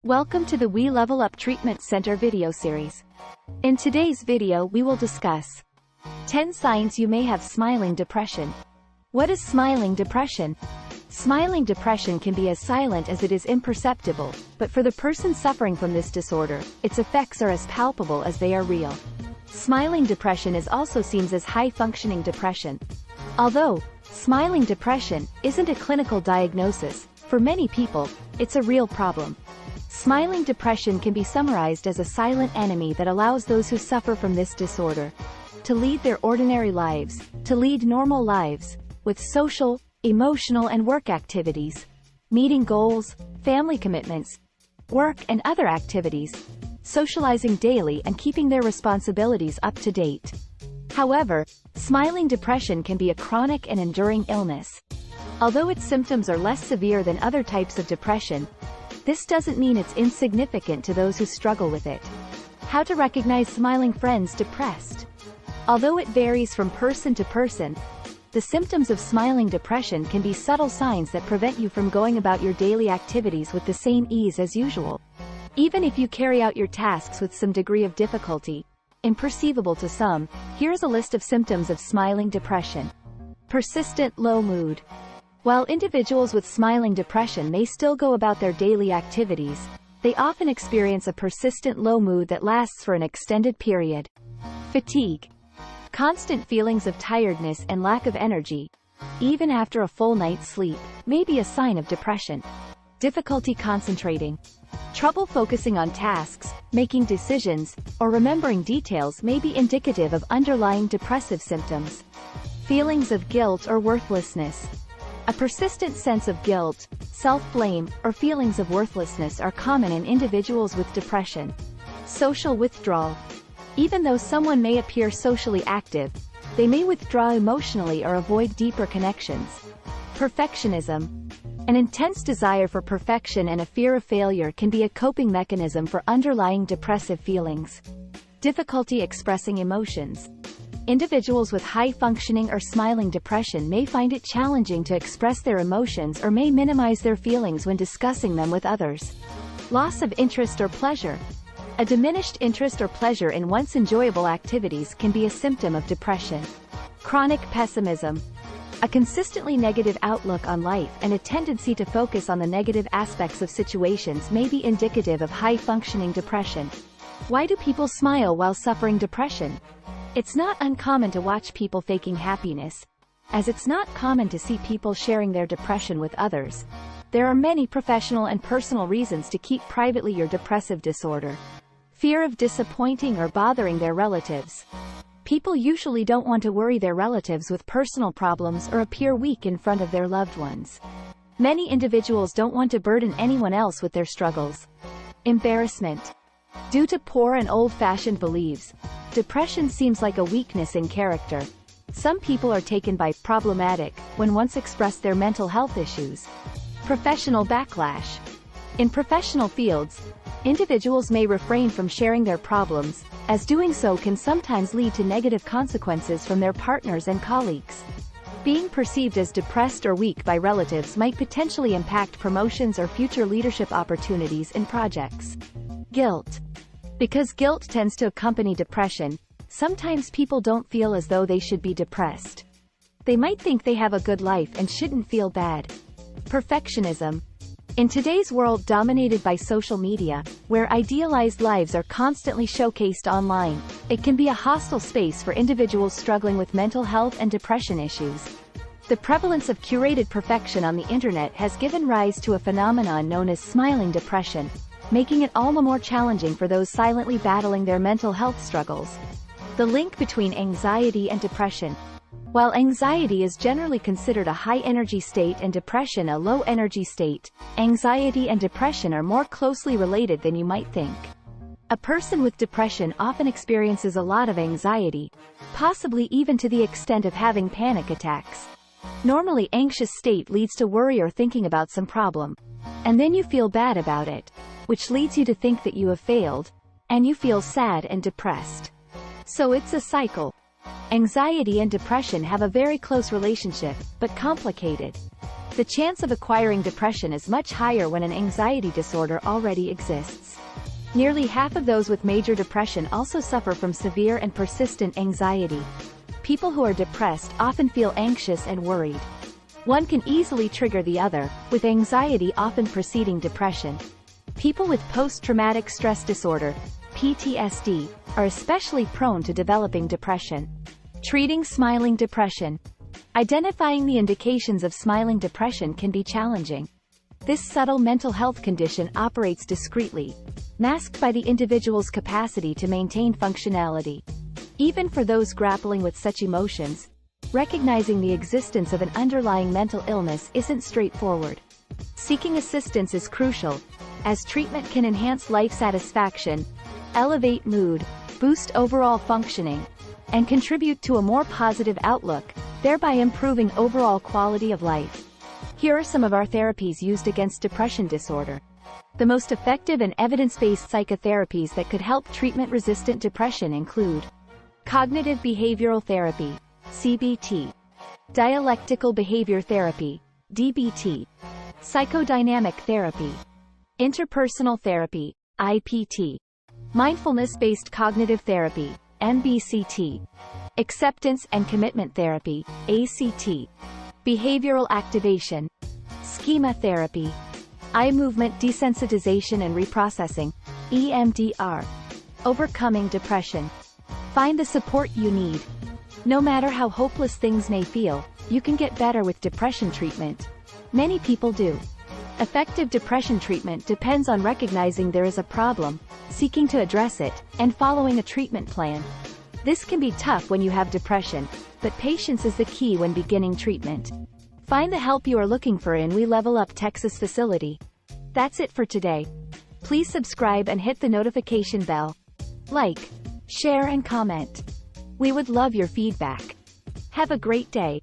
Welcome to the We Level Up Treatment Center video series. In today's video we will discuss 10 signs you may have smiling depression. What is smiling depression? Smiling depression can be as silent as it is imperceptible, but for the person suffering from this disorder, its effects are as palpable as they are real. Smiling depression is also seen as high-functioning depression. Although smiling depression isn't a clinical diagnosis, for many people, it's a real problem. Smiling depression can be summarized as a silent enemy that allows those who suffer from this disorder to lead their ordinary lives, to lead normal lives, with social, emotional and work activities, meeting goals, family commitments, work and other activities, socializing daily and keeping their responsibilities up to date. However, smiling depression can be a chronic and enduring illness. Although its symptoms are less severe than other types of depression, this doesn't mean it's insignificant to those who struggle with it. How to recognize smiling friends depressed? Although it varies from person to person, the symptoms of smiling depression can be subtle signs that prevent you from going about your daily activities with the same ease as usual. Even if you carry out your tasks with some degree of difficulty, imperceivable to some, here's a list of symptoms of smiling depression. Persistent low mood. While individuals with smiling depression may still go about their daily activities, they often experience a persistent low mood that lasts for an extended period. Fatigue. Constant feelings of tiredness and lack of energy, even after a full night's sleep, may be a sign of depression. Difficulty concentrating. Trouble focusing on tasks, making decisions, or remembering details may be indicative of underlying depressive symptoms. Feelings of guilt or worthlessness. A persistent sense of guilt, self-blame, or feelings of worthlessness are common in individuals with depression. Social withdrawal. Even though someone may appear socially active, they may withdraw emotionally or avoid deeper connections. Perfectionism. An intense desire for perfection and a fear of failure can be a coping mechanism for underlying depressive feelings. Difficulty expressing emotions. Individuals with high-functioning or smiling depression may find it challenging to express their emotions or may minimize their feelings when discussing them with others. Loss of interest or pleasure. A diminished interest or pleasure in once enjoyable activities can be a symptom of depression. Chronic pessimism. A consistently negative outlook on life and a tendency to focus on the negative aspects of situations may be indicative of high-functioning depression. Why do people smile while suffering depression? It's not uncommon to watch people faking happiness, as it's not common to see people sharing their depression with others. There are many professional and personal reasons to keep privately your depressive disorder. Fear of disappointing or bothering their relatives. People usually don't want to worry their relatives with personal problems or appear weak in front of their loved ones. Many individuals don't want to burden anyone else with their struggles. Embarrassment. Due to poor and old-fashioned beliefs, depression seems like a weakness in character. Some people are taken by problematic when once express their mental health issues. Professional backlash. In professional fields, individuals may refrain from sharing their problems, as doing so can sometimes lead to negative consequences from their partners and colleagues. Being perceived as depressed or weak by relatives might potentially impact promotions or future leadership opportunities in projects. Guilt. Because guilt tends to accompany depression, sometimes people don't feel as though they should be depressed. They might think they have a good life and shouldn't feel bad. Perfectionism. In today's world dominated by social media, where idealized lives are constantly showcased online, it can be a hostile space for individuals struggling with mental health and depression issues. The prevalence of curated perfection on the internet has given rise to a phenomenon known as smiling depression, making it all the more challenging for those silently battling their mental health struggles. The link between anxiety and depression. While anxiety is generally considered a high-energy state and depression a low-energy state, anxiety and depression are more closely related than you might think. A person with depression often experiences a lot of anxiety, possibly even to the extent of having panic attacks. Normally, anxious state leads to worry or thinking about some problem, and then you feel bad about it, which leads you to think that you have failed, and you feel sad and depressed. So it's a cycle. Anxiety and depression have a very close relationship, but complicated. The chance of acquiring depression is much higher when an anxiety disorder already exists. Nearly half of those with major depression also suffer from severe and persistent anxiety. People who are depressed often feel anxious and worried. One can easily trigger the other, with anxiety often preceding depression. People with post-traumatic stress disorder, PTSD, are especially prone to developing depression. Treating smiling depression. Identifying the indications of smiling depression can be challenging. This subtle mental health condition operates discreetly, masked by the individual's capacity to maintain functionality. Even for those grappling with such emotions, recognizing the existence of an underlying mental illness isn't straightforward. Seeking assistance is crucial, as treatment can enhance life satisfaction, elevate mood, boost overall functioning, and contribute to a more positive outlook, thereby improving overall quality of life. Here are some of our therapies used against depression disorder. The most effective and evidence-based psychotherapies that could help treatment-resistant depression include cognitive behavioral therapy, CBT, dialectical behavior therapy, DBT, psychodynamic therapy, interpersonal therapy, IPT, mindfulness-based cognitive therapy, MBCT, acceptance and commitment therapy, ACT, behavioral activation, schema therapy, eye movement desensitization and reprocessing, EMDR. Overcoming depression. Find the support you need. No matter how hopeless things may feel, you can get better with depression treatment. Many people do. Effective depression treatment depends on recognizing there is a problem, seeking to address it, and following a treatment plan. This can be tough when you have depression, but patience is the key when beginning treatment. Find the help you are looking for in We Level Up Texas facility. That's it for today. Please subscribe and hit the notification bell. Like, share and comment. We would love your feedback. Have a great day.